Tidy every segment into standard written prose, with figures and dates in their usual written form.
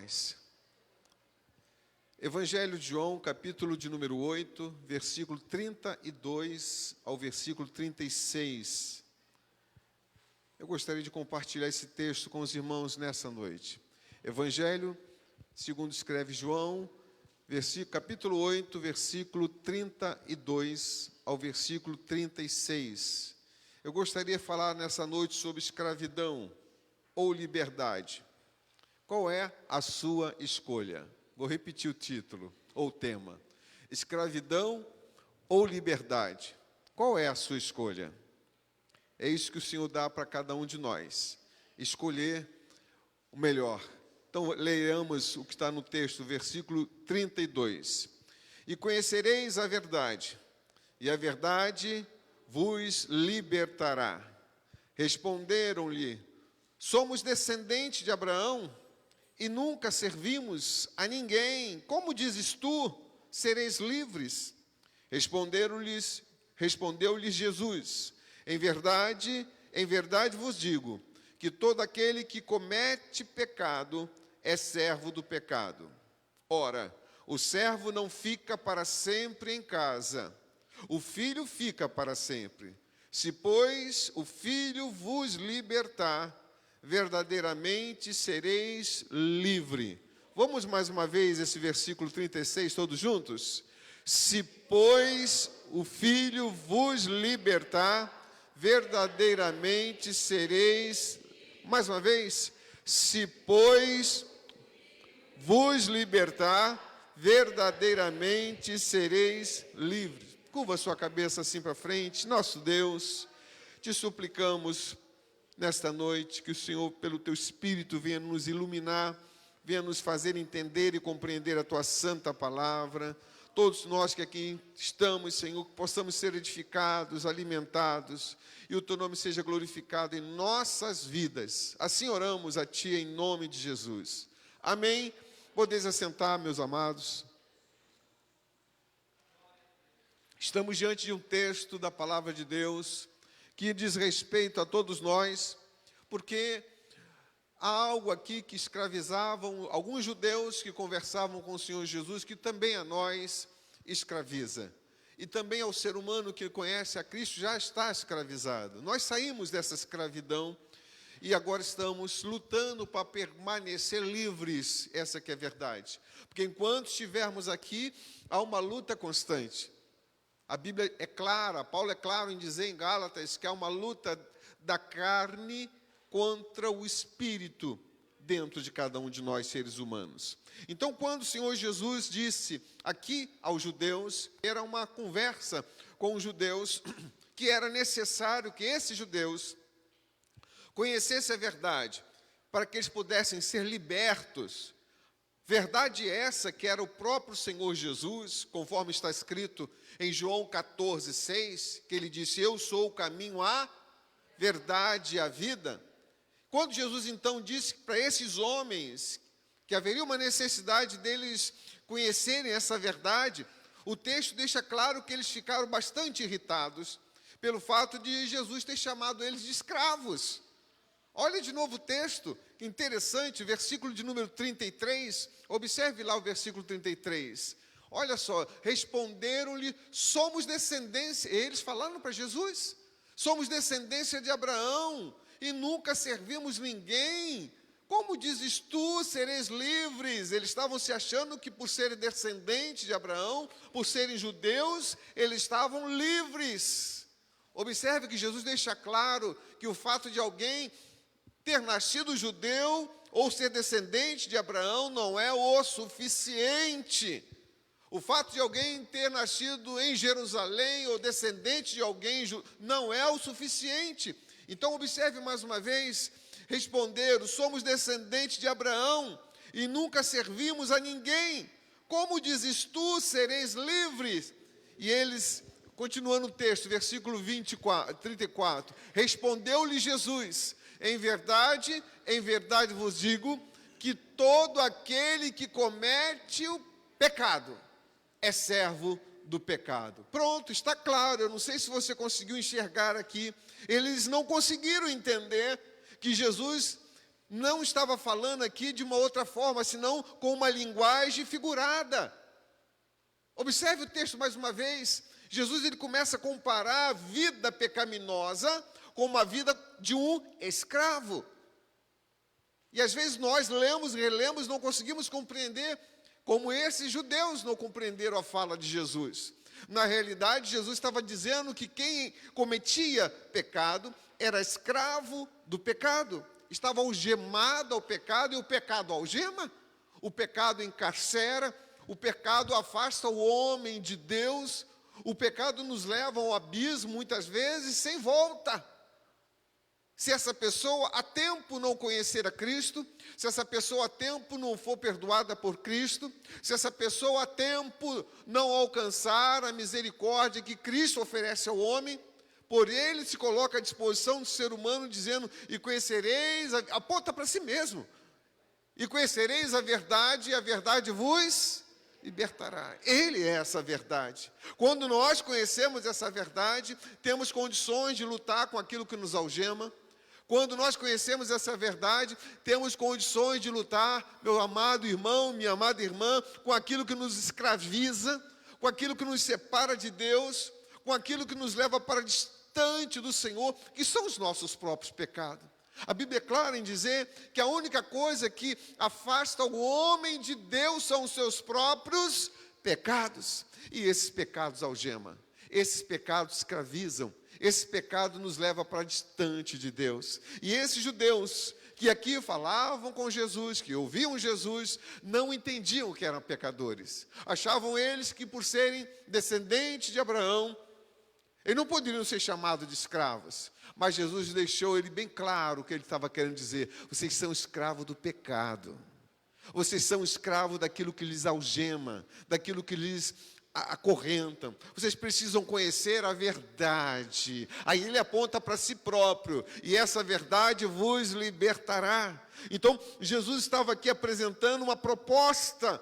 nós. Evangelho de João, capítulo de número 8, versículo 32 ao versículo 36. Eu gostaria de compartilhar esse texto com os irmãos nessa noite. Evangelho, segundo escreve João, capítulo 8, versículo 32 ao versículo 36. Eu gostaria de falar nessa noite sobre escravidão ou liberdade. Qual é a sua escolha? Vou repetir o título ou tema. Escravidão ou liberdade? Qual é a sua escolha? É isso que o Senhor dá para cada um de nós. Escolher o melhor. Então, leiamos o que está no texto, versículo 32. E conhecereis a verdade, e a verdade vos libertará. Responderam-lhe: somos descendentes de Abraão, e nunca servimos a ninguém. Como dizes tu, sereis livres? Respondeu-lhes Jesus: em verdade vos digo, que todo aquele que comete pecado é servo do pecado. Ora, o servo não fica para sempre em casa, o filho fica para sempre. Se, pois, o filho vos libertar, verdadeiramente sereis livre. Vamos mais uma vez esse versículo 36, todos juntos? Se, pois, o Filho vos libertar, verdadeiramente sereis... Mais uma vez. Se, pois, vos libertar, verdadeiramente sereis livres. Curva sua cabeça assim para frente. Nosso Deus, te suplicamos nesta noite, que o Senhor, pelo Teu Espírito, venha nos iluminar, venha nos fazer entender e compreender a Tua santa palavra. Todos nós que aqui estamos, Senhor, que possamos ser edificados, alimentados, e o Teu nome seja glorificado em nossas vidas. Assim oramos a Ti, em nome de Jesus. Amém. Podeis assentar, meus amados. Estamos diante de um texto da palavra de Deus, que diz respeito a todos nós, porque há algo aqui que escravizavam alguns judeus que conversavam com o Senhor Jesus, que também a nós escraviza. E também ao ser humano que conhece a Cristo já está escravizado. Nós saímos dessa escravidão e agora estamos lutando para permanecer livres, essa que é a verdade. Porque enquanto estivermos aqui, há uma luta constante. A Bíblia é clara, Paulo é claro em dizer em Gálatas que há uma luta da carne contra o espírito dentro de cada um de nós, seres humanos. Então, quando o Senhor Jesus disse aqui aos judeus, era uma conversa com os judeus, que era necessário que esses judeus conhecessem a verdade, para que eles pudessem ser libertos. Verdade essa que era o próprio Senhor Jesus, conforme está escrito em João 14, 6, que ele disse: eu sou o caminho, a verdade e a vida. Quando Jesus então disse para esses homens que haveria uma necessidade deles conhecerem essa verdade, o texto deixa claro que eles ficaram bastante irritados pelo fato de Jesus ter chamado eles de escravos. Olha de novo o texto, que interessante, versículo de número 33, observe lá o versículo 33. Olha só, responderam-lhe: somos descendência, eles falaram para Jesus, somos descendência de Abraão e nunca servimos ninguém. Como dizes tu, sereis livres? Eles estavam se achando que por serem descendentes de Abraão, por serem judeus, eles estavam livres. Observe que Jesus deixa claro que o fato de alguém ter nascido judeu ou ser descendente de Abraão não é o suficiente. O fato de alguém ter nascido em Jerusalém ou descendente de alguém não é o suficiente. Então observe mais uma vez, responderam: somos descendentes de Abraão e nunca servimos a ninguém. Como dizes tu, sereis livres? E eles, continuando o texto, versículo 34, respondeu-lhe Jesus: em verdade vos digo, que todo aquele que comete o pecado é servo do pecado. Pronto, está claro. Eu não sei se você conseguiu enxergar aqui. Eles não conseguiram entender que Jesus não estava falando aqui de uma outra forma, senão com uma linguagem figurada. Observe o texto mais uma vez. Jesus ele começa a comparar a vida pecaminosa com uma vida de um escravo. E às vezes nós lemos, relemos, não conseguimos compreender como esses judeus não compreenderam a fala de Jesus. Na realidade, Jesus estava dizendo que quem cometia pecado era escravo do pecado. Estava algemado ao pecado, e o pecado algema, o pecado encarcera, o pecado afasta o homem de Deus, o pecado nos leva ao abismo, muitas vezes, sem volta. Se essa pessoa a tempo não conhecer a Cristo, se essa pessoa a tempo não for perdoada por Cristo, se essa pessoa a tempo não alcançar a misericórdia que Cristo oferece ao homem, por ele se coloca à disposição do ser humano, dizendo, e conhecereis, aponta para si mesmo, e conhecereis a verdade, e a verdade vos libertará. Ele é essa verdade. Quando nós conhecemos essa verdade, temos condições de lutar com aquilo que nos algema. Quando nós conhecemos essa verdade, temos condições de lutar, meu amado irmão, minha amada irmã, com aquilo que nos escraviza, com aquilo que nos separa de Deus, com aquilo que nos leva para distante do Senhor, que são os nossos próprios pecados. A Bíblia é clara em dizer que a única coisa que afasta o homem de Deus são os seus próprios pecados. E esses pecados algemam, esses pecados escravizam, esse pecado nos leva para distante de Deus. E esses judeus que aqui falavam com Jesus, que ouviam Jesus, não entendiam que eram pecadores. Achavam eles que por serem descendentes de Abraão, eles não poderiam ser chamados de escravos. Mas Jesus deixou ele bem claro o que ele estava querendo dizer. Vocês são escravos do pecado. Vocês são escravos daquilo que lhes algema, daquilo que lhes acorrentam. Vocês precisam conhecer a verdade. Aí ele aponta para si próprio. E essa verdade vos libertará. Então, Jesus estava aqui apresentando uma proposta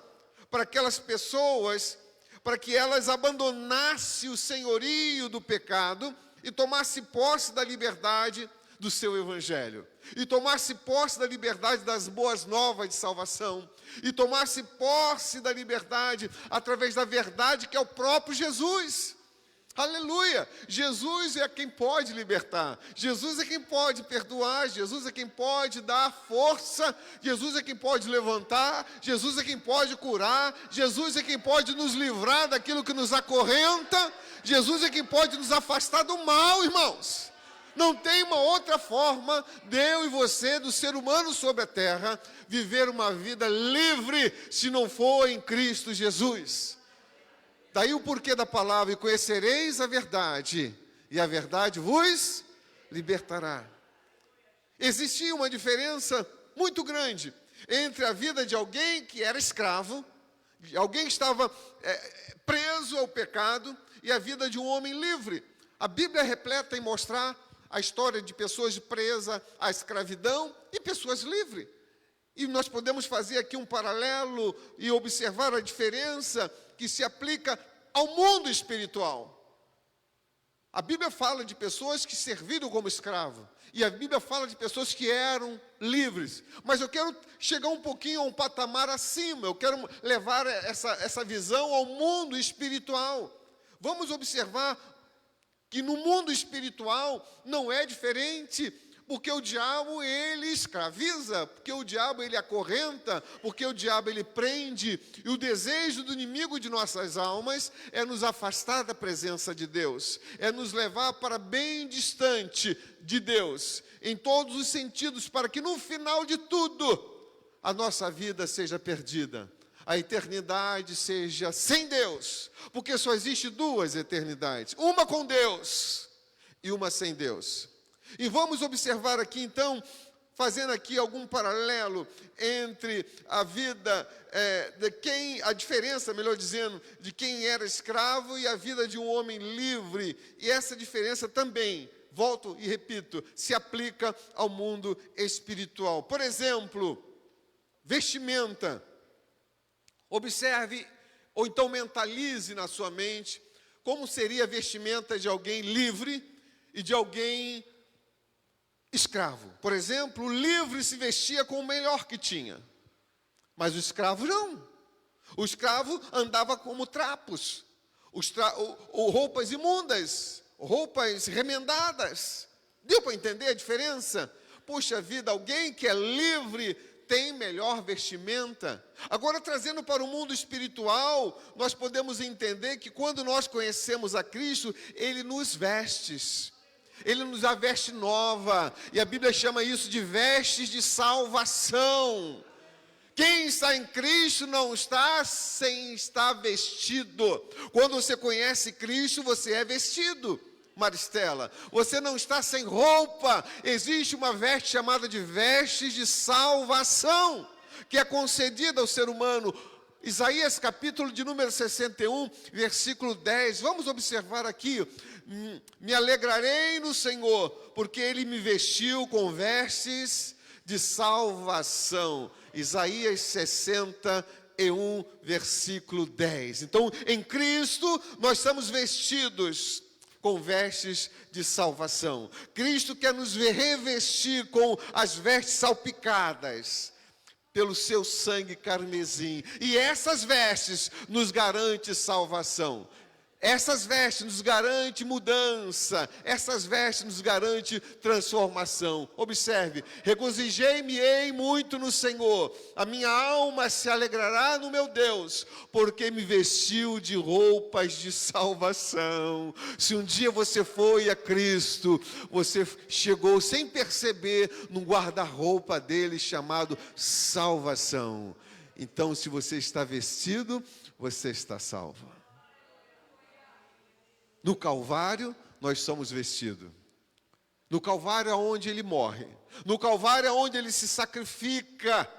para aquelas pessoas, para que elas abandonassem o senhorio do pecado e tomasse posse da liberdade do seu evangelho, e tomasse posse da liberdade das boas novas de salvação, e tomasse posse da liberdade através da verdade que é o próprio Jesus. Aleluia! Jesus é quem pode libertar, Jesus é quem pode perdoar, Jesus é quem pode dar força, Jesus é quem pode levantar, Jesus é quem pode curar, Jesus é quem pode nos livrar daquilo que nos acorrenta, Jesus é quem pode nos afastar do mal, irmãos. Não tem uma outra forma de eu e você, do ser humano sobre a terra, viver uma vida livre, se não for em Cristo Jesus. Daí o porquê da palavra, e conhecereis a verdade, e a verdade vos libertará. Existia uma diferença muito grande entre a vida de alguém que era escravo, de alguém que estava preso ao pecado, e a vida de um homem livre. A Bíblia é repleta em mostrar a história de pessoas presas à escravidão e pessoas livres. E nós podemos fazer aqui um paralelo e observar a diferença que se aplica ao mundo espiritual. A Bíblia fala de pessoas que serviram como escravo, e a Bíblia fala de pessoas que eram livres. Mas eu quero chegar um pouquinho a um patamar acima, eu quero levar essa visão ao mundo espiritual. Vamos observar que no mundo espiritual não é diferente, porque o diabo ele escraviza, porque o diabo ele acorrenta, porque o diabo ele prende, e o desejo do inimigo de nossas almas é nos afastar da presença de Deus, é nos levar para bem distante de Deus, em todos os sentidos, para que no final de tudo, a nossa vida seja perdida, a eternidade seja sem Deus, porque só existe duas eternidades, uma com Deus e uma sem Deus. E vamos observar aqui então, fazendo aqui algum paralelo entre a vida a diferença, melhor dizendo, de quem era escravo e a vida de um homem livre. E essa diferença também, volto e repito, se aplica ao mundo espiritual. Por exemplo, vestimenta. Observe, ou então mentalize na sua mente, como seria a vestimenta de alguém livre e de alguém escravo, por exemplo, o livre se vestia com o melhor que tinha. Mas o escravo não. O escravo andava como trapos, roupas imundas, roupas remendadas. Deu para entender a diferença? Puxa vida, alguém que é livre tem melhor vestimenta. Agora, trazendo para o mundo espiritual, nós podemos entender que quando nós conhecemos a Cristo, Ele nos veste. Ele nos dá veste nova. E a Bíblia chama isso de vestes de salvação. Quem está em Cristo não está sem estar vestido. Quando você conhece Cristo, você é vestido. Maristela, você não está sem roupa. Existe uma veste chamada de vestes de salvação, que é concedida ao ser humano. Isaías capítulo de número 61, versículo 10. Vamos observar aqui. Me alegrarei no Senhor, porque Ele me vestiu com vestes de salvação. Isaías 61, versículo 10. Então, em Cristo, nós estamos vestidos com vestes de salvação. Cristo quer nos revestir com as vestes salpicadas pelo seu sangue carmesim. E essas vestes nos garantem salvação. Essas vestes nos garantem mudança. Essas vestes nos garantem transformação. Observe, regozijei-me-ei muito no Senhor. A minha alma se alegrará no meu Deus, porque me vestiu de roupas de salvação. Se um dia você foi a Cristo, você chegou sem perceber num guarda-roupa dele chamado salvação. Então, se você está vestido, você está salvo. No Calvário, nós somos vestidos. No Calvário é onde Ele morre. No Calvário é onde Ele se sacrifica.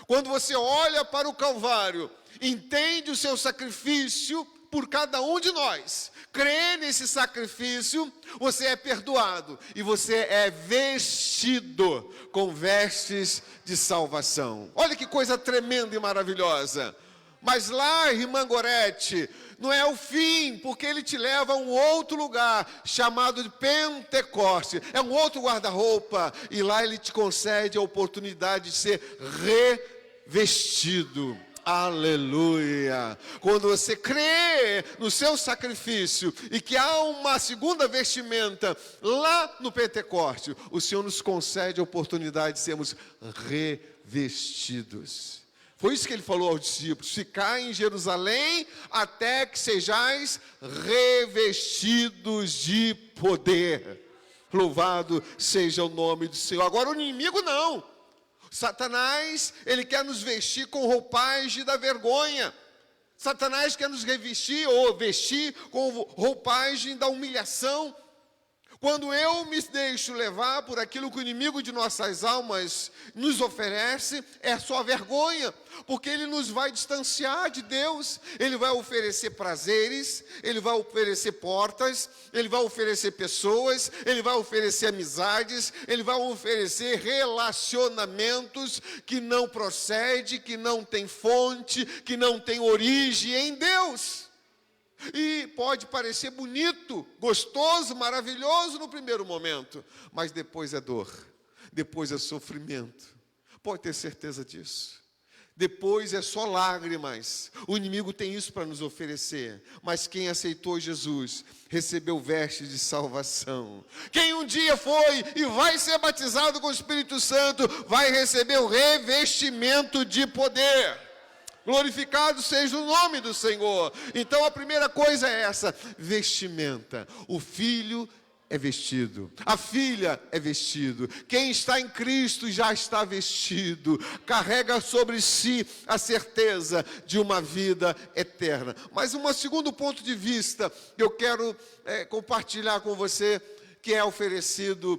Quando você olha para o Calvário, entende o seu sacrifício por cada um de nós, crê nesse sacrifício, você é perdoado. E você é vestido com vestes de salvação. Olha que coisa tremenda e maravilhosa. Mas lá, irmã Gorete, não é o fim, porque Ele te leva a um outro lugar, chamado de Pentecoste. É um outro guarda-roupa, e lá Ele te concede a oportunidade de ser revestido. Aleluia! Quando você crê no seu sacrifício, e que há uma segunda vestimenta lá no Pentecoste, o Senhor nos concede a oportunidade de sermos revestidos. Foi isso que Ele falou aos discípulos: ficai em Jerusalém até que sejais revestidos de poder. Louvado seja o nome do Senhor. Agora o inimigo não. Satanás, ele quer nos vestir com roupagem da vergonha. Satanás quer nos revestir ou vestir com roupagem da humilhação. Quando eu me deixo levar por aquilo que o inimigo de nossas almas nos oferece, é só vergonha, porque ele nos vai distanciar de Deus. Ele vai oferecer prazeres, ele vai oferecer portas, ele vai oferecer pessoas, ele vai oferecer amizades, ele vai oferecer relacionamentos que não procedem, que não tem fonte, que não tem origem em Deus. E pode parecer bonito, gostoso, maravilhoso no primeiro momento, mas depois é dor, depois é sofrimento. Pode ter certeza disso. Depois é só lágrimas. O inimigo tem isso para nos oferecer. Mas quem aceitou Jesus recebeu vestes de salvação. Quem um dia foi e vai ser batizado com o Espírito Santo vai receber o revestimento de poder. Glorificado seja o nome do Senhor. Então a primeira coisa é essa: vestimenta. O filho é vestido, a filha é vestido. Quem está em Cristo já está vestido, carrega sobre si a certeza de uma vida eterna. Mas um segundo ponto de vista que eu quero compartilhar com você, que é oferecido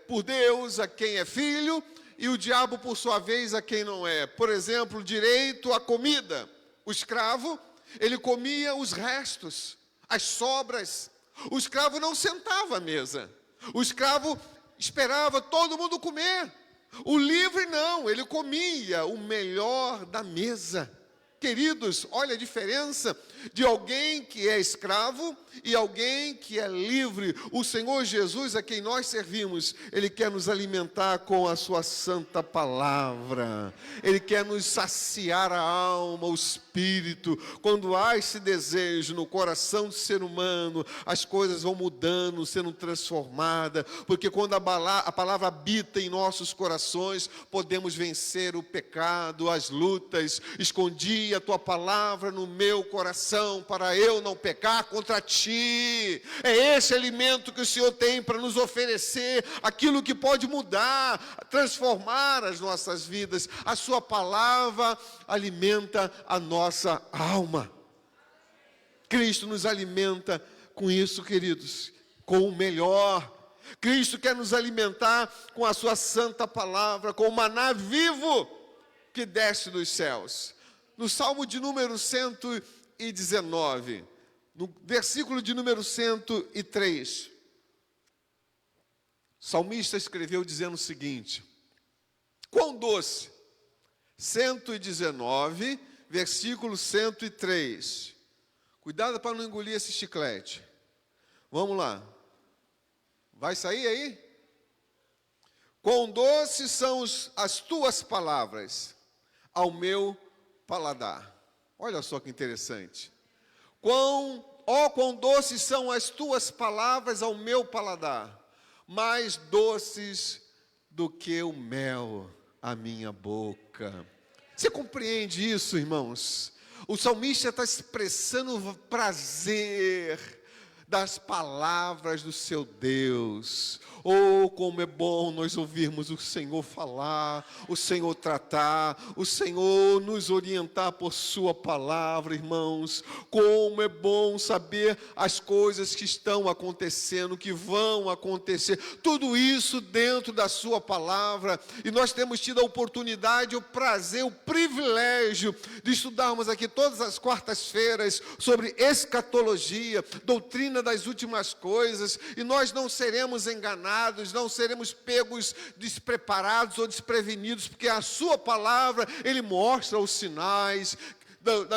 por Deus a quem é filho, e o diabo, por sua vez, a quem não é. Por exemplo, direito à comida. O escravo, ele comia os restos, as sobras. O escravo não sentava à mesa. O escravo esperava todo mundo comer. O livre não, ele comia o melhor da mesa. Queridos, olha a diferença de alguém que é escravo e alguém que é livre. O Senhor Jesus, a quem nós servimos, Ele quer nos alimentar com a sua santa palavra. Ele quer nos saciar a alma, o espírito. Quando há esse desejo no coração do ser humano, as coisas vão mudando, sendo transformadas. Porque quando a palavra habita em nossos corações, podemos vencer o pecado, as lutas. Escondi a tua palavra no meu coração para eu não pecar contra ti. É esse alimento que o Senhor tem para nos oferecer, aquilo que pode mudar, transformar as nossas vidas. A sua palavra alimenta a nossa alma. Cristo nos alimenta com isso, queridos, com o melhor. Cristo quer nos alimentar com a sua santa palavra, com o maná vivo que desce dos céus. No Salmo de número 119, no versículo de número 103, o salmista escreveu dizendo o seguinte: quão doce, 119, versículo 103. Cuidado para não engolir esse chiclete. Vamos lá. Vai sair aí? Quão doces são as tuas palavras ao meu paladar. Olha só que interessante. Quão doces são as tuas palavras ao meu paladar, mais doces do que o mel à minha boca. Você compreende isso, irmãos? O salmista está expressando o prazer das palavras do seu Deus. Oh, como é bom nós ouvirmos o Senhor falar, o Senhor tratar, o Senhor nos orientar por sua palavra, irmãos. Como é bom saber as coisas que estão acontecendo, que vão acontecer, tudo isso dentro da sua palavra. E nós temos tido a oportunidade, o prazer, o privilégio de estudarmos aqui todas as quartas-feiras sobre escatologia, doutrina das últimas coisas, e nós não seremos enganados, não seremos pegos despreparados ou desprevenidos, porque a sua palavra, Ele mostra os sinais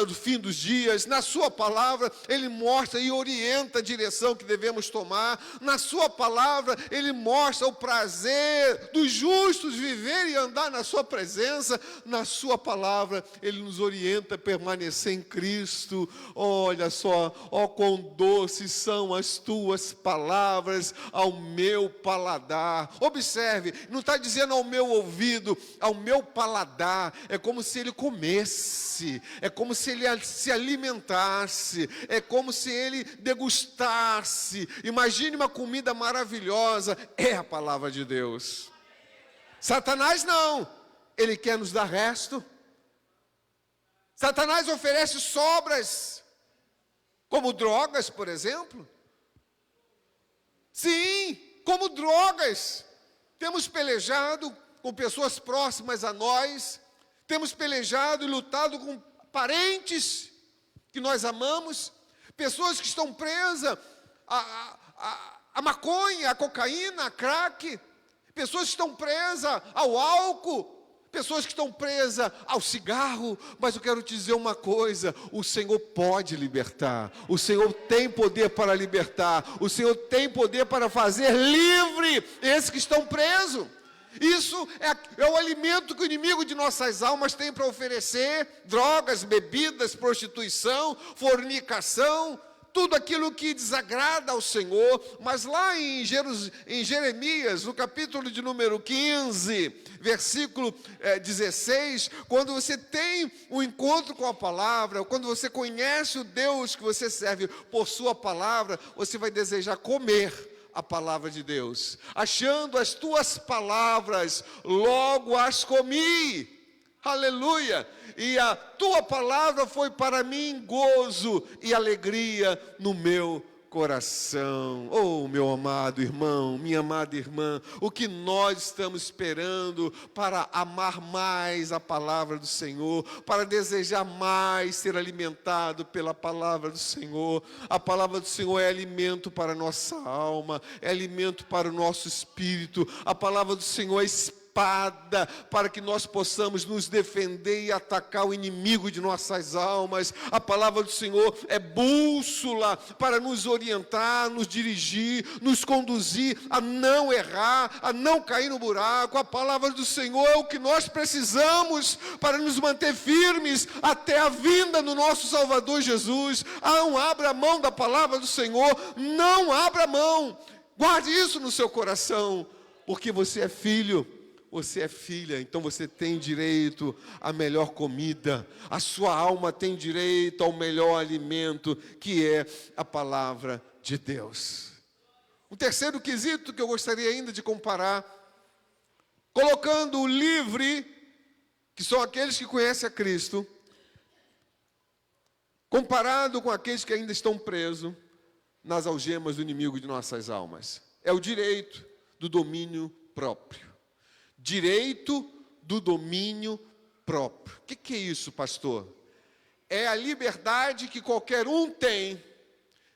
do fim dos dias. Na sua palavra Ele mostra e orienta a direção que devemos tomar. Na sua palavra Ele mostra o prazer dos justos viver e andar na sua presença. Na sua palavra Ele nos orienta a permanecer em Cristo. Olha só, ó quão doces são as tuas palavras ao meu paladar. Observe, não está dizendo ao meu ouvido, ao meu paladar. É como se ele comesse, é como se ele se alimentasse, é como se ele degustasse. Imagine uma comida maravilhosa, é a palavra de Deus. Satanás não, ele quer nos dar resto. Satanás oferece sobras, como drogas, por exemplo. Sim, como drogas. Temos pelejado com pessoas próximas a nós, temos pelejado e lutado com parentes que nós amamos, pessoas que estão presas à maconha, à cocaína, à crack, pessoas que estão presas ao álcool, pessoas que estão presas ao cigarro. Mas eu quero te dizer uma coisa: o Senhor pode libertar, o Senhor tem poder para libertar, o Senhor tem poder para fazer livre esses que estão presos. Isso é o alimento que o inimigo de nossas almas tem para oferecer: drogas, bebidas, prostituição, fornicação, tudo aquilo que desagrada ao Senhor. Mas lá em Jeremias, no capítulo de número 15, versículo 16, quando você tem um encontro com a palavra, quando você conhece o Deus que você serve por sua palavra, você vai desejar comer a palavra de Deus. Achando as tuas palavras, logo as comi. Aleluia! E a tua palavra foi para mim gozo e alegria no meu coração. Oh, meu amado irmão, minha amada irmã, o que nós estamos esperando para amar mais a palavra do Senhor, para desejar mais ser alimentado pela palavra do Senhor. A palavra do Senhor é alimento para a nossa alma, é alimento para o nosso espírito. A palavra do Senhor é espírito espada para que nós possamos nos defender e atacar o inimigo de nossas almas. A palavra do Senhor é bússola para nos orientar, nos dirigir, nos conduzir a não errar, a não cair no buraco. A palavra do Senhor é o que nós precisamos para nos manter firmes até a vinda do nosso Salvador Jesus. Não abra mão da palavra do Senhor, não abra mão. Guarde isso no seu coração, porque você é filho, você é filha, então você tem direito à melhor comida, a sua alma tem direito ao melhor alimento, que é a palavra de Deus. Um terceiro quesito que eu gostaria ainda de comparar, colocando o livre, que são aqueles que conhecem a Cristo, comparado com aqueles que ainda estão presos nas algemas do inimigo de nossas almas. É o direito do domínio próprio. Direito do domínio próprio. O que é isso, pastor? É a liberdade que qualquer um tem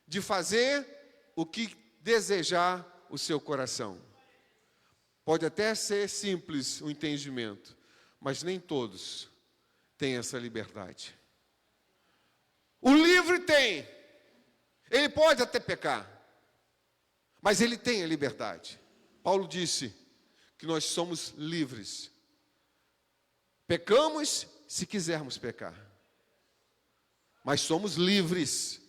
de fazer o que desejar o seu coração. Pode até ser simples o entendimento, mas nem todos têm essa liberdade. O livre tem. Ele pode até pecar, mas ele tem a liberdade. Paulo disse que nós somos livres. Pecamos se quisermos pecar, mas somos livres.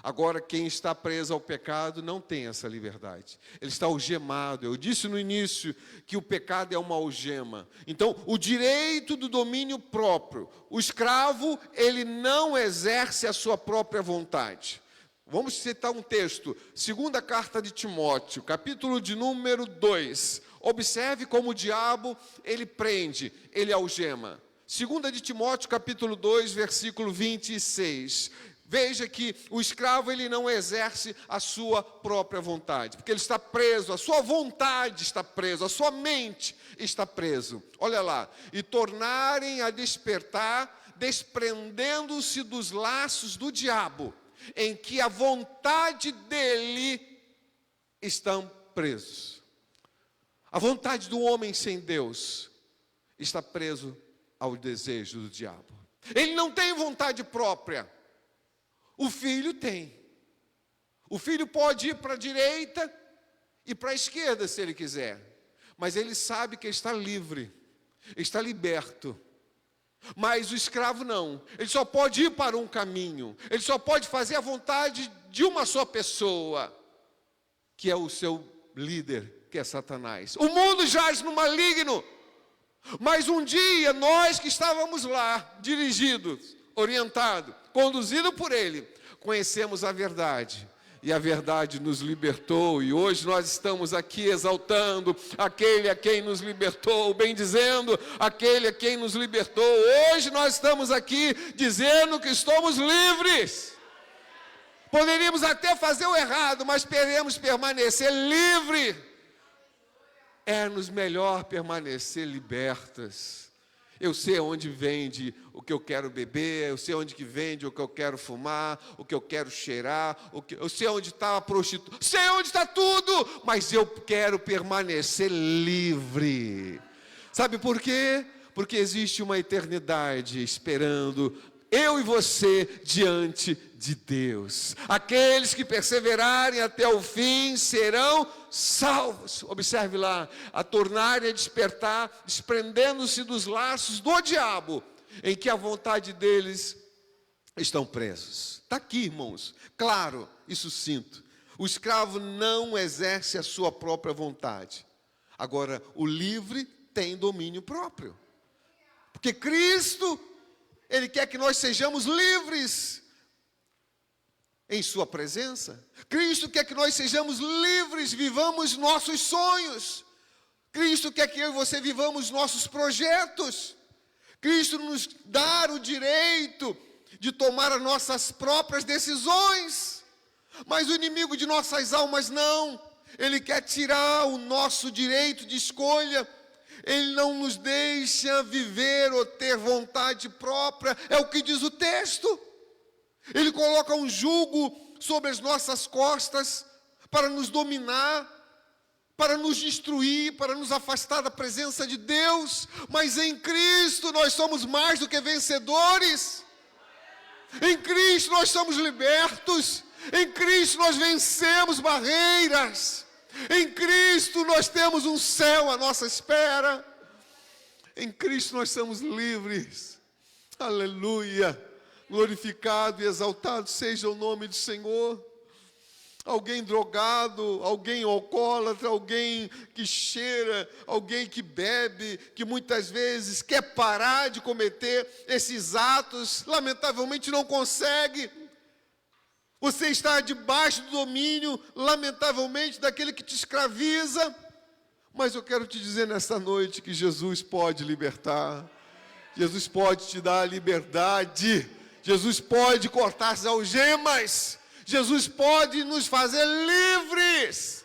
Agora, quem está preso ao pecado não tem essa liberdade. Ele está algemado. Eu disse no início que o pecado é uma algema. Então, o direito do domínio próprio. O escravo, ele não exerce a sua própria vontade. Vamos citar um texto, segunda carta de Timóteo, capítulo de número 2. Observe como o diabo, ele prende, ele algema. Segunda de Timóteo, capítulo 2, versículo 26. Veja que o escravo, ele não exerce a sua própria vontade, porque ele está preso, a sua vontade está preso, a sua mente está preso. Olha lá, e tornarem a despertar, desprendendo-se dos laços do diabo, em que a vontade dele estão presos. A vontade do homem sem Deus está preso ao desejo do diabo. Ele não tem vontade própria. O filho tem. O filho pode ir para a direita e para a esquerda se ele quiser. Mas ele sabe que está livre, está liberto. Mas o escravo não, ele só pode ir para um caminho, ele só pode fazer a vontade de uma só pessoa, que é o seu líder, que é Satanás. O mundo jaz no maligno, mas um dia nós que estávamos lá, dirigidos, orientados, conduzidos por ele, conhecemos a verdade. E a verdade nos libertou, e hoje nós estamos aqui exaltando aquele a quem nos libertou, bendizendo aquele a quem nos libertou. Hoje nós estamos aqui dizendo que estamos livres. Poderíamos até fazer o errado, mas queremos permanecer livre. É-nos melhor permanecer libertas. Eu sei onde vende o que eu quero beber, eu sei onde que vende o que eu quero fumar, o que eu quero cheirar, eu sei onde está a prostituta, sei onde está tudo, mas eu quero permanecer livre. Sabe por quê? Porque existe uma eternidade esperando eu e você diante de Deus. Aqueles que perseverarem até o fim serão salvos. Observe lá, a tornarem a despertar, desprendendo-se dos laços do diabo, em que a vontade deles estão presos. Está aqui, irmãos, claro e sucinto. O escravo não exerce a sua própria vontade. Agora, o livre tem domínio próprio. Porque Cristo, Ele quer que nós sejamos livres em sua presença. Cristo quer que nós sejamos livres, vivamos nossos sonhos. Cristo quer que eu e você vivamos nossos projetos. Cristo nos dá o direito de tomar as nossas próprias decisões. Mas o inimigo de nossas almas não. Ele quer tirar o nosso direito de escolha. Ele não nos deixa viver ou ter vontade própria. É o que diz o texto. Ele coloca um jugo sobre as nossas costas para nos dominar, para nos destruir, para nos afastar da presença de Deus, mas em Cristo nós somos mais do que vencedores. Em Cristo nós somos libertos. Em Cristo nós vencemos barreiras. Em Cristo nós temos um céu à nossa espera. Em Cristo nós somos livres. Aleluia. Glorificado e exaltado seja o nome do Senhor. Alguém drogado, alguém alcoólatra, alguém que cheira, alguém que bebe, que muitas vezes quer parar de cometer esses atos, lamentavelmente não consegue. Você está debaixo do domínio, lamentavelmente, daquele que te escraviza. Mas eu quero te dizer nesta noite que Jesus pode libertar. Jesus pode te dar a liberdade. Jesus pode cortar as algemas. Jesus pode nos fazer livres.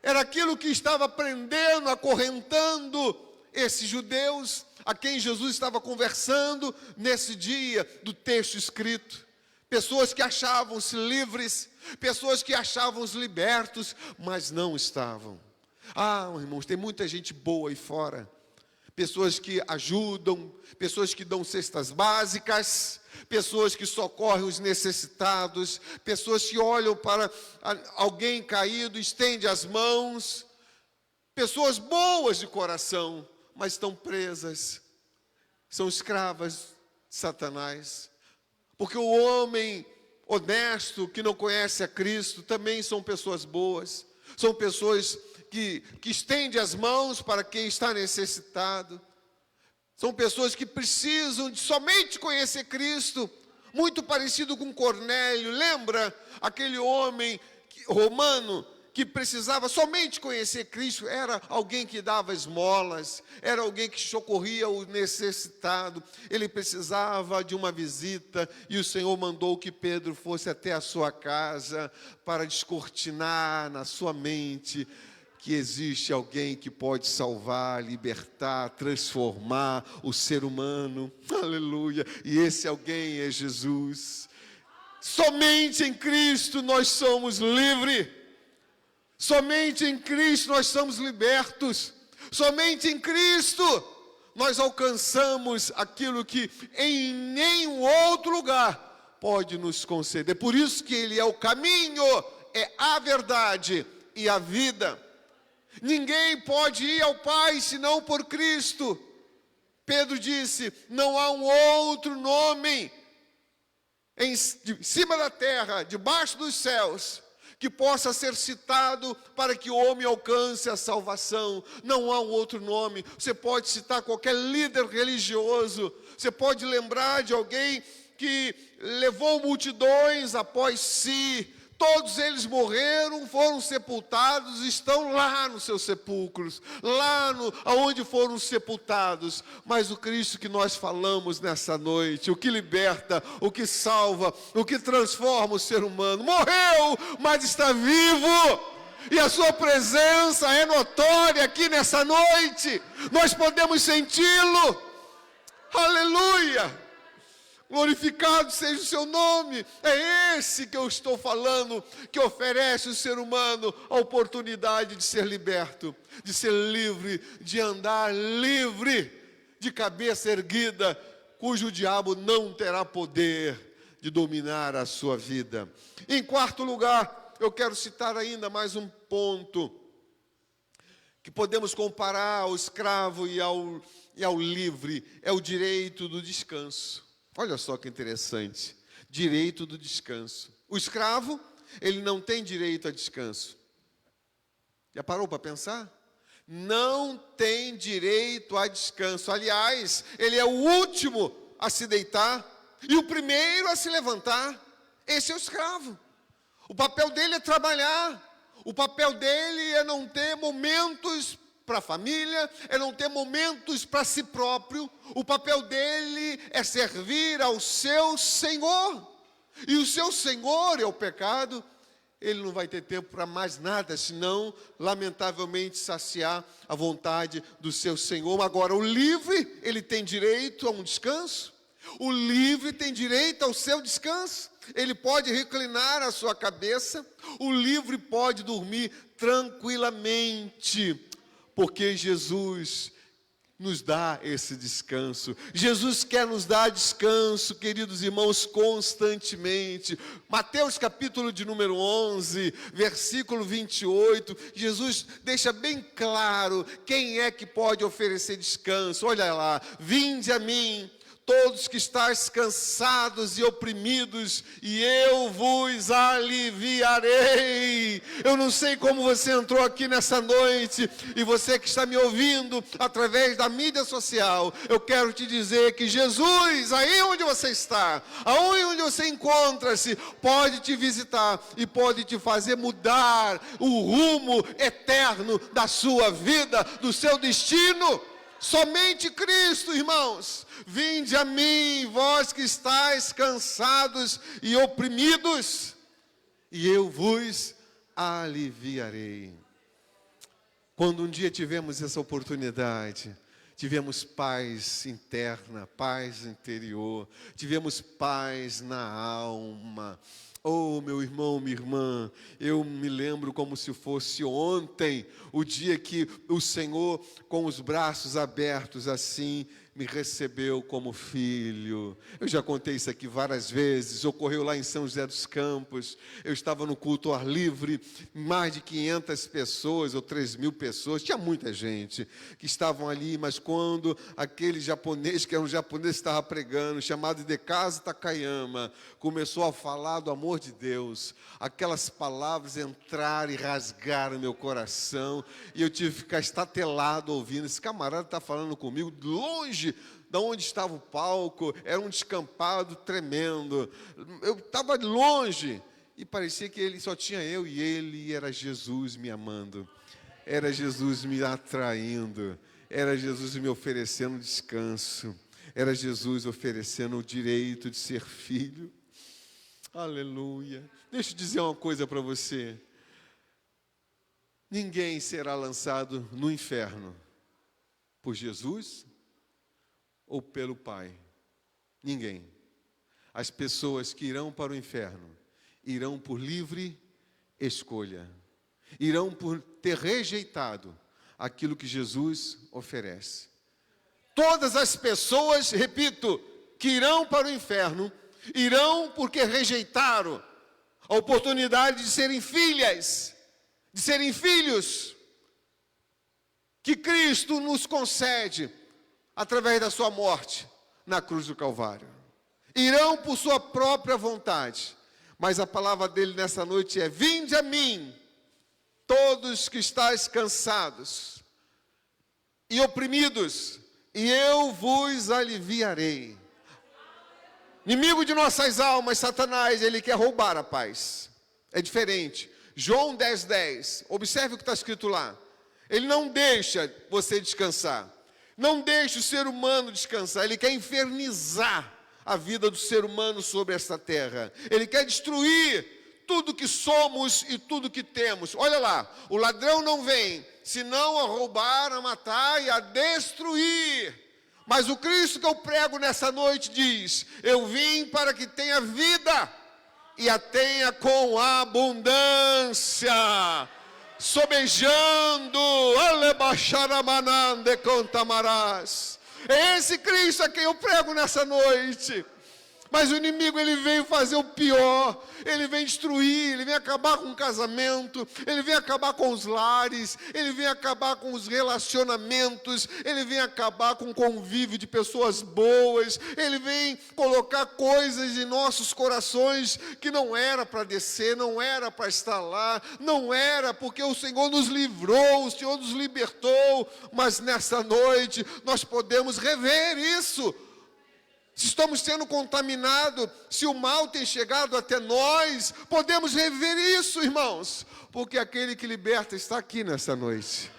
Era aquilo que estava prendendo, acorrentando esses judeus, a quem Jesus estava conversando nesse dia do texto escrito. Pessoas que achavam-se livres, pessoas que achavam-se libertos, mas não estavam. Irmãos, tem muita gente boa aí fora. Pessoas que ajudam, pessoas que dão cestas básicas, pessoas que socorrem os necessitados, pessoas que olham para alguém caído, estende as mãos, pessoas boas de coração, mas estão presas, são escravas de Satanás, porque o homem honesto que não conhece a Cristo também são pessoas boas, são pessoas que estende as mãos para quem está necessitado. São pessoas que precisam de somente conhecer Cristo, muito parecido com Cornélio. Lembra aquele homem romano que precisava somente conhecer Cristo? Era alguém que dava esmolas, era alguém que socorria o necessitado. Ele precisava de uma visita e o Senhor mandou que Pedro fosse até a sua casa para descortinar na sua mente que existe alguém que pode salvar, libertar, transformar o ser humano. Aleluia! E esse alguém é Jesus. Somente em Cristo nós somos livres. Somente em Cristo nós somos libertos. Somente em Cristo nós alcançamos aquilo que em nenhum outro lugar pode nos conceder. Por isso que Ele é o caminho, é a verdade e a vida. Ninguém pode ir ao Pai senão por Cristo. Pedro disse: não há um outro nome em cima da terra, debaixo dos céus, que possa ser citado para que o homem alcance a salvação. Não há um outro nome. Você pode citar qualquer líder religioso, você pode lembrar de alguém que levou multidões após si. Todos eles morreram, foram sepultados, estão lá nos seus sepulcros, lá aonde foram sepultados. Mas o Cristo que nós falamos nessa noite, o que liberta, o que salva, o que transforma o ser humano, morreu, mas está vivo. E a sua presença é notória aqui nessa noite. Nós podemos senti-lo. Aleluia! Glorificado seja o seu nome. É esse que eu estou falando, que oferece ao ser humano a oportunidade de ser liberto, de ser livre, de andar livre, de cabeça erguida, cujo diabo não terá poder de dominar a sua vida. Em quarto lugar, eu quero citar ainda mais um ponto que podemos comparar ao escravo e ao livre, é o direito do descanso. Olha só que interessante, direito do descanso. O escravo, ele não tem direito a descanso. Já parou para pensar? Não tem direito a descanso. Aliás, ele é o último a se deitar e o primeiro a se levantar. Esse é o escravo. O papel dele é trabalhar. O papel dele é não ter momentos para a família, é não ter momentos para si próprio. O papel dele é servir ao seu Senhor. E o seu Senhor é o pecado. Ele não vai ter tempo para mais nada, senão, lamentavelmente, saciar a vontade do seu Senhor. Agora, o livre, ele tem direito a um descanso. O livre tem direito ao seu descanso. Ele pode reclinar a sua cabeça. O livre pode dormir tranquilamente, porque Jesus nos dá esse descanso. Jesus quer nos dar descanso, queridos irmãos, constantemente. Mateus capítulo de número 11, versículo 28, Jesus deixa bem claro quem é que pode oferecer descanso. Olha lá: vinde a mim, todos que estáis cansados e oprimidos, e eu vos aliviarei. Eu não sei como você entrou aqui nessa noite, e você que está me ouvindo através da mídia social, eu quero te dizer que Jesus, aí onde você está, aonde você encontra-se, pode te visitar e pode te fazer mudar o rumo eterno da sua vida, do seu destino. Somente Cristo, irmãos. Vinde a mim, vós que estáis cansados e oprimidos, e eu vos aliviarei. Quando um dia tivemos essa oportunidade, tivemos paz interna, paz interior, tivemos paz na alma. Oh, meu irmão, minha irmã, eu me lembro como se fosse ontem, o dia que o Senhor, com os braços abertos assim, me recebeu como filho. Eu já contei isso aqui várias vezes, ocorreu lá em São José dos Campos. Eu estava no culto ao ar livre, mais de 500 pessoas ou 3.000 pessoas, tinha muita gente que estavam ali, mas quando aquele japonês, que era um japonês que estava pregando, chamado Hidekazu Takayama, começou a falar do amor de Deus, aquelas palavras entraram e rasgaram meu coração, e eu tive que ficar estatelado ouvindo. Esse camarada está falando comigo longe da onde estava o palco, era um descampado tremendo. Eu estava longe e parecia que ele só tinha eu e ele, e era Jesus me amando, era Jesus me atraindo, era Jesus me oferecendo descanso, era Jesus oferecendo o direito de ser filho. Aleluia. Deixa eu dizer uma coisa para você: ninguém será lançado no inferno por Jesus ou pelo Pai. Ninguém. As pessoas que irão para o inferno irão por livre escolha, irão por ter rejeitado aquilo que Jesus oferece. Todas as pessoas, repito, que irão para o inferno, irão porque rejeitaram a oportunidade de serem filhas, de serem filhos, que Cristo nos concede através da sua morte na cruz do Calvário. Irão por sua própria vontade, mas a palavra dele nessa noite é: vinde a mim, todos que estáis cansados e oprimidos, e eu vos aliviarei. Inimigo de nossas almas, Satanás, ele quer roubar a paz. É diferente. João 10:10, observe o que está escrito lá. Ele não deixa você descansar, não deixa o ser humano descansar. Ele quer infernizar a vida do ser humano sobre esta terra. Ele quer destruir tudo que somos e tudo que temos. Olha lá, o ladrão não vem senão a roubar, a matar e a destruir. Mas o Cristo que eu prego nessa noite diz: eu vim para que tenha vida e a tenha com abundância, sobejando, alebaxaramanande contamarás. É esse Cristo a quem eu prego nessa noite. Mas o inimigo, ele veio fazer o pior, ele vem destruir, ele vem acabar com o casamento, ele vem acabar com os lares, ele vem acabar com os relacionamentos, ele vem acabar com o convívio de pessoas boas, ele vem colocar coisas em nossos corações que não era para descer, não era para estar lá, não era, porque o Senhor nos livrou, o Senhor nos libertou, mas nessa noite nós podemos rever isso. Se estamos sendo contaminados, se o mal tem chegado até nós, podemos rever isso, irmãos, porque aquele que liberta está aqui nessa noite.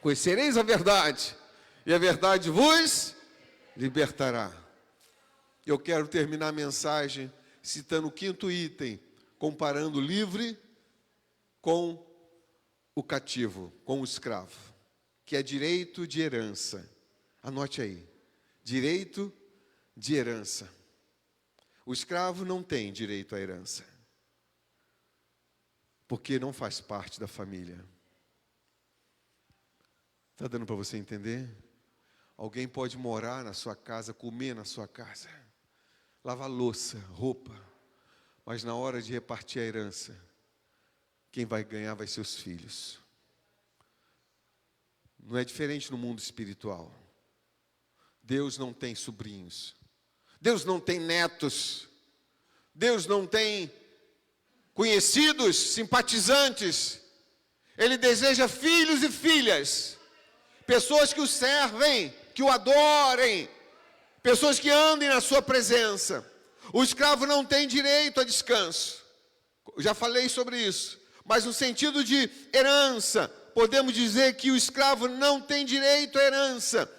Conhecereis a verdade, e a verdade vos libertará. Eu quero terminar a mensagem citando o 5º item, comparando o livre com o cativo, com o escravo, que é direito de herança. Anote aí, direito de herança. O escravo não tem direito à herança, porque não faz parte da família. Está dando para você entender? Alguém pode morar na sua casa, comer na sua casa, lavar louça, roupa, mas na hora de repartir a herança, quem vai ganhar vai ser os filhos. Não é diferente no mundo espiritual. Deus não tem sobrinhos, Deus não tem netos, Deus não tem conhecidos, simpatizantes. Ele deseja filhos e filhas, pessoas que o servem, que o adorem, pessoas que andem na sua presença. O escravo não tem direito a descanso. Já falei sobre isso. Mas no sentido de herança, podemos dizer que o escravo não tem direito à herança,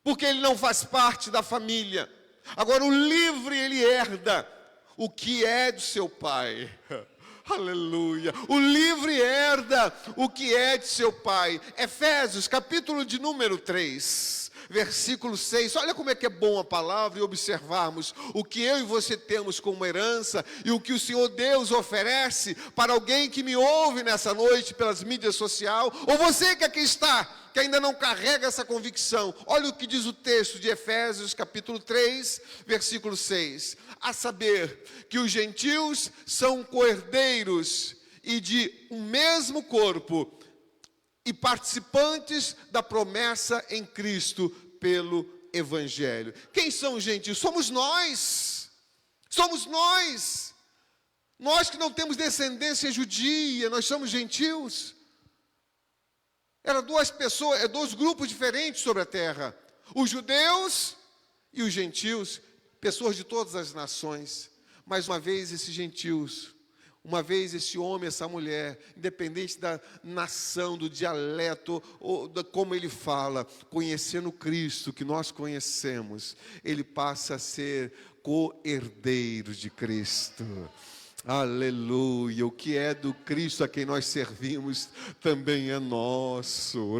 porque ele não faz parte da família. Agora, o livre, ele herda o que é do seu pai. Aleluia. O livre herda o que é de seu pai. Efésios, capítulo de número 3, versículo 6. Olha como é que é bom a palavra e observarmos o que eu e você temos como herança e o que o Senhor Deus oferece para alguém que me ouve nessa noite pelas mídias sociais, ou você que aqui está, que ainda não carrega essa convicção. Olha o que diz o texto de Efésios, capítulo 3, versículo 6. A saber, que os gentios são co-herdeiros e de um mesmo corpo, e participantes da promessa em Cristo pelo Evangelho. Quem são os gentios? Somos nós. Somos nós. Nós que não temos descendência judia, nós somos gentios. Eram duas pessoas, dois grupos diferentes sobre a terra. Os judeus e os gentios, pessoas de todas as nações. Mais uma vez esses gentios, uma vez esse homem, essa mulher, independente da nação, do dialeto, ou de como ele fala, conhecendo Cristo que nós conhecemos, ele passa a ser co-herdeiro de Cristo. Aleluia, o que é do Cristo a quem nós servimos também é nosso.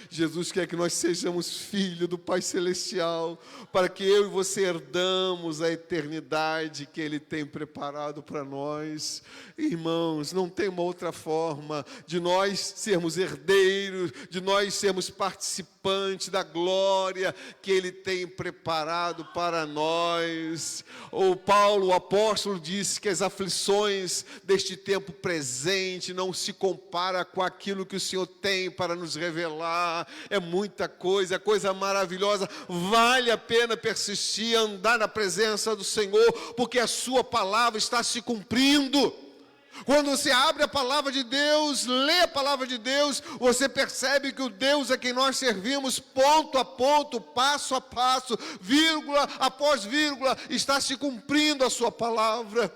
Jesus quer que nós sejamos filhos do Pai Celestial, para que eu e você herdamos a eternidade que Ele tem preparado para nós. Irmãos, não tem uma outra forma de nós sermos herdeiros, de nós sermos participantes da glória que Ele tem preparado para nós. O Paulo, o apóstolo, disse que as aflições deste tempo presente não se compara com aquilo que o Senhor tem para nos revelar. É muita coisa, é coisa maravilhosa. Vale a pena persistir, andar na presença do Senhor, porque a sua palavra está se cumprindo. Quando você abre a palavra de Deus, lê a palavra de Deus, você percebe que o Deus a quem nós servimos, ponto a ponto, passo a passo, vírgula após vírgula, está se cumprindo a sua palavra.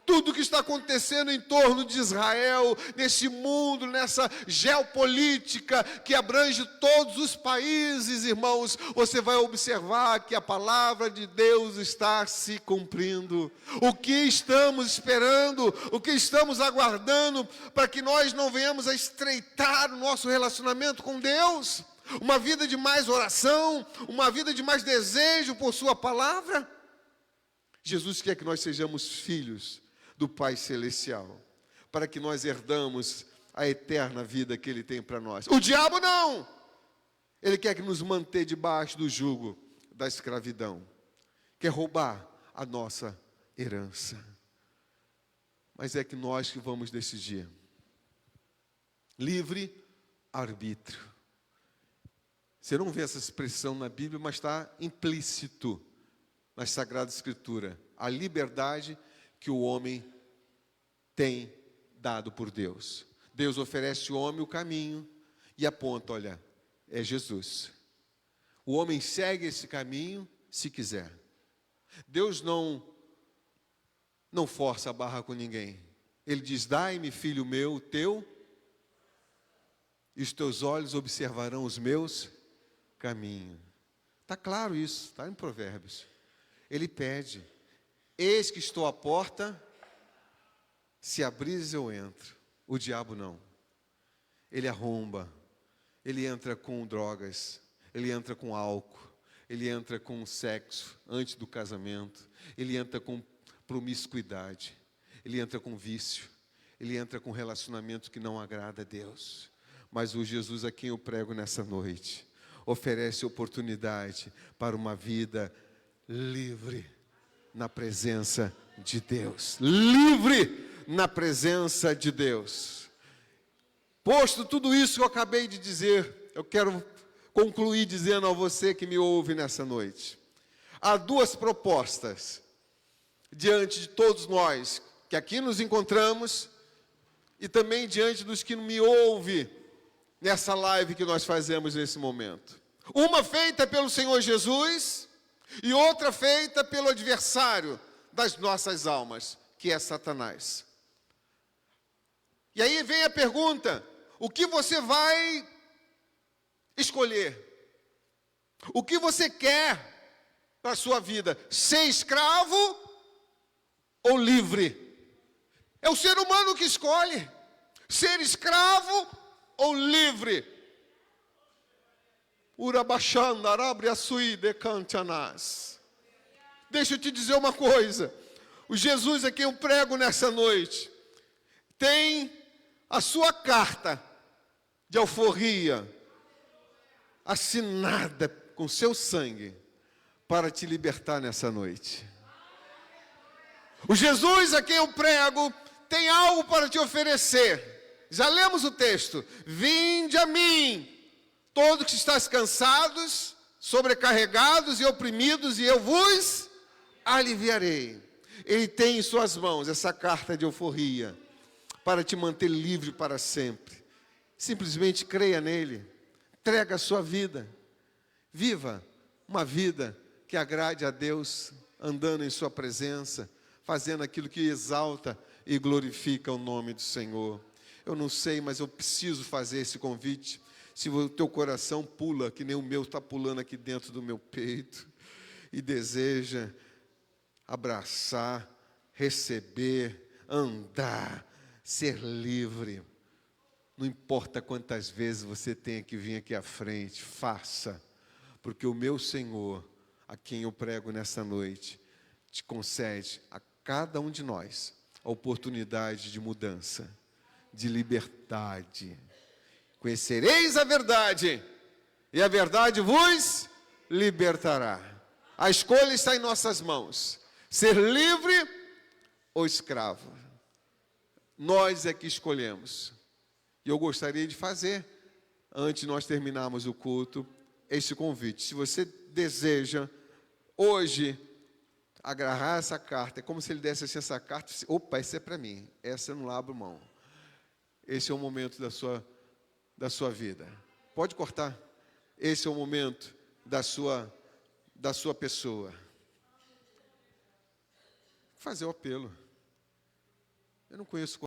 Tudo que está acontecendo em torno de Israel, nesse mundo, nessa geopolítica que abrange todos os países, irmãos, você vai observar que a palavra de Deus está se cumprindo. O que estamos esperando, o que estamos aguardando, para que nós não venhamos a estreitar o nosso relacionamento com Deus? Uma vida de mais oração, uma vida de mais desejo por sua palavra? Jesus quer que nós sejamos filhos do Pai Celestial, para que nós herdamos a eterna vida que Ele tem para nós. O diabo não! Ele quer que nos manter debaixo do jugo da escravidão, quer roubar a nossa herança. Mas é que nós que vamos decidir. Livre arbítrio. Você não vê essa expressão na Bíblia, mas está implícito na Sagrada Escritura. A liberdade que o homem tem dado por Deus. Deus oferece ao homem o caminho e aponta, olha, é Jesus. O homem segue esse caminho se quiser. Deus não força a barra com ninguém. Ele diz, dai-me, filho meu, o teu, e os teus olhos observarão os meus caminhos. Está claro isso, está em Provérbios. Ele pede, eis que estou à porta, se abrires eu entro. O diabo não. Ele arromba, ele entra com drogas, ele entra com álcool, ele entra com sexo antes do casamento, ele entra com promiscuidade, ele entra com vício, ele entra com relacionamento que não agrada a Deus. Mas o Jesus a quem eu prego nessa noite oferece oportunidade para uma vida livre na presença de Deus. Livre na presença de Deus. Posto tudo isso que eu acabei de dizer, eu quero concluir dizendo a você que me ouve nessa noite. Há duas propostas diante de todos nós que aqui nos encontramos e também diante dos que me ouvem nessa live que nós fazemos nesse momento. Uma feita pelo Senhor Jesus e outra feita pelo adversário das nossas almas, que é Satanás. E aí vem a pergunta: o que você vai escolher? O que você quer para a sua vida? Ser escravo ou livre? É o ser humano que escolhe ser escravo ou livre. Deixa eu te dizer uma coisa. O Jesus a quem eu prego nessa noite tem a sua carta de alforria assinada com seu sangue para te libertar nessa noite. O Jesus a quem eu prego tem algo para te oferecer. Já lemos o texto: vinde a mim, todos que estáis cansados, sobrecarregados e oprimidos, e eu vos aliviarei. Ele tem em suas mãos essa carta de alforria para te manter livre para sempre. Simplesmente creia nele, entrega a sua vida, viva uma vida que agrade a Deus, andando em sua presença, fazendo aquilo que exalta e glorifica o nome do Senhor. Eu não sei, mas eu preciso fazer esse convite. Se o teu coração pula, que nem o meu está pulando aqui dentro do meu peito, e deseja abraçar, receber, andar, ser livre, não importa quantas vezes você tenha que vir aqui à frente, faça, porque o meu Senhor, a quem eu prego nessa noite, te concede a cada um de nós a oportunidade de mudança, de liberdade. Conhecereis a verdade, e a verdade vos libertará. A escolha está em nossas mãos: ser livre ou escravo. Nós é que escolhemos. E eu gostaria de fazer, antes de nós terminarmos o culto, esse convite. Se você deseja hoje agarrar essa carta, é como se ele desse assim essa carta: opa, essa é para mim, essa eu não abro mão. Esse é o momento da sua vida. Pode cortar. Esse é o momento da sua pessoa. Fazer o apelo. Eu não conheço